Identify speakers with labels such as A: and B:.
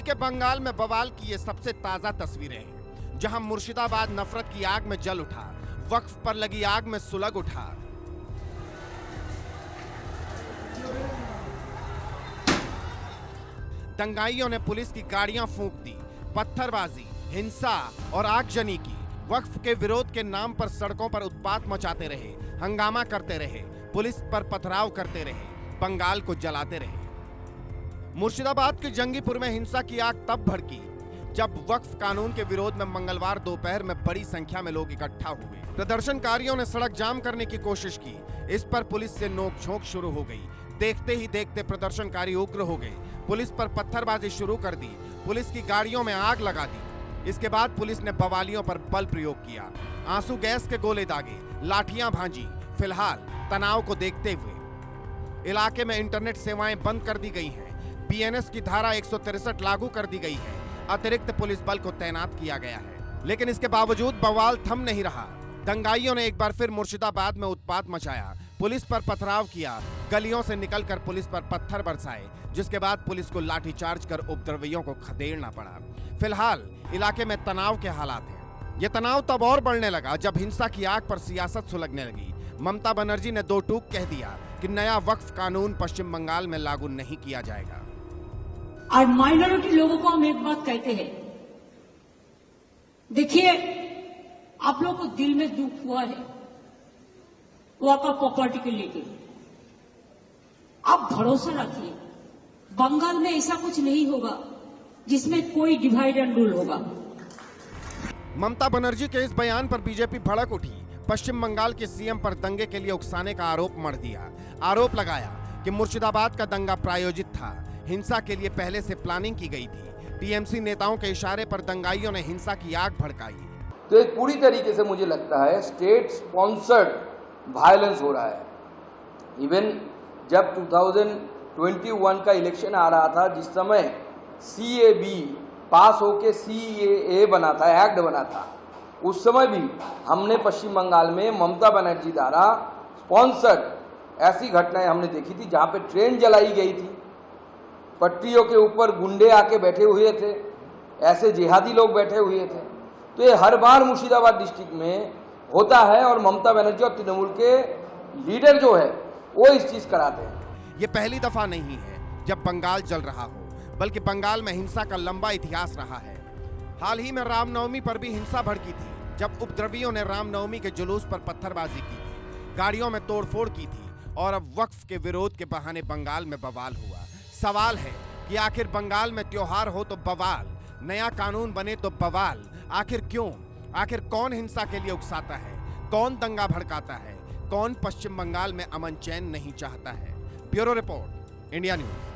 A: के बंगाल में बवाल की ये सबसे ताजा तस्वीरें हैं, जहां मुर्शिदाबाद नफरत की आग में जल उठा, वक्फ पर लगी आग में सुलग उठा। दंगाइयों ने पुलिस की गाड़ियां फूंक दी, पत्थरबाजी, हिंसा और आगजनी की। वक्फ के विरोध के नाम पर सड़कों पर उत्पात मचाते रहे, हंगामा करते रहे, पुलिस पर पथराव करते रहे, बंगाल को जलाते रहे। मुर्शिदाबाद के जंगीपुर में हिंसा की आग तब भड़की जब वक्फ कानून के विरोध में मंगलवार दोपहर में बड़ी संख्या में लोग इकट्ठा हुए। प्रदर्शनकारियों ने सड़क जाम करने की कोशिश की। इस पर पुलिस से नोकझोंक शुरू हो गई। देखते ही देखते प्रदर्शनकारी उग्र हो गए, पुलिस पर पत्थरबाजी शुरू कर दी, पुलिस की गाड़ियों में आग लगा दी। इसके बाद पुलिस ने बवालियों पर बल प्रयोग किया, आंसू गैस के गोले दागे, लाठियां भांजी। फिलहाल तनाव को देखते हुए इलाके में इंटरनेट सेवाएं बंद कर दी गई हैं। बीएनएस की धारा 163 लागू कर दी गई है। अतिरिक्त पुलिस बल को तैनात किया गया है। लेकिन इसके बावजूद बवाल थम नहीं रहा। दंगाइयों ने एक बार फिर मुर्शिदाबाद में उत्पात मचाया, पुलिस पर पथराव किया, गलियों से निकलकर पुलिस पर पत्थर बरसाए, जिसके बाद पुलिस को लाठीचार्ज कर उपद्रवियों को खदेड़ना पड़ा। फिलहाल इलाके में तनाव के हालात हैं। ये तनाव तब और बढ़ने लगा जब हिंसा की आग पर सियासत सुलगने लगी। ममता बनर्जी ने दो टूक कह दिया कि नया वक्फ कानून पश्चिम बंगाल में लागू नहीं किया जाएगा।
B: और माइनॉरिटी लोगों को हम एक बात कहते हैं, देखिए आप लोग को दिल में दुख हुआ है वाका प्रॉपर्टी के लेके, आप भरोसा रखिए बंगाल में ऐसा कुछ नहीं होगा जिसमें कोई डिवाइड एंड रूल होगा।
A: ममता बनर्जी के इस बयान पर बीजेपी भड़क उठी। पश्चिम बंगाल के सीएम पर दंगे के लिए उकसाने का आरोप मढ़ दिया। आरोप लगाया कि मुर्शिदाबाद का दंगा प्रायोजित था, हिंसा के लिए पहले से प्लानिंग की गई थी। टीएमसी नेताओं के इशारे पर दंगाइयों ने हिंसा की आग भड़काई।
C: तो एक पूरी तरीके से मुझे लगता है स्टेट स्पॉन्सर्ड वायलेंस हो रहा है। इवन जब 2021 का इलेक्शन आ रहा था, जिस समय CAB पास होके CAA बना था, एक्ट बना था, उस समय भी हमने पश्चिम बंगाल में ममता बनर्जी द्वारा स्पॉन्सर्ड ऐसी घटनाएं हमने देखी थी, जहां पे ट्रेन जलाई गई थी, पटरियों के ऊपर गुंडे आके बैठे हुए थे, ऐसे जिहादी लोग बैठे हुए थे। तो ये हर बार मुर्शिदाबाद डिस्ट्रिक्ट में होता है और ममता बनर्जी और तृणमूल के लीडर जो है वो इस चीज कराते हैं।
A: ये पहली दफा नहीं है जब बंगाल जल रहा हो, बल्कि बंगाल में हिंसा का लंबा इतिहास रहा है। हाल ही में रामनवमी पर भी हिंसा भड़की थी, जब उपद्रवियों ने रामनवमी के जुलूस पर पत्थरबाजी की थी, गाड़ियों में तोड़फोड़ की थी। और अब वक्फ के विरोध के बहाने बंगाल में बवाल हुआ। सवाल है कि आखिर बंगाल में त्योहार हो तो बवाल, नया कानून बने तो बवाल। आखिर क्यों? आखिर कौन हिंसा के लिए उकसाता है? कौन दंगा भड़काता है? कौन पश्चिम बंगाल में अमन चैन नहीं चाहता है? Bureau report, India news.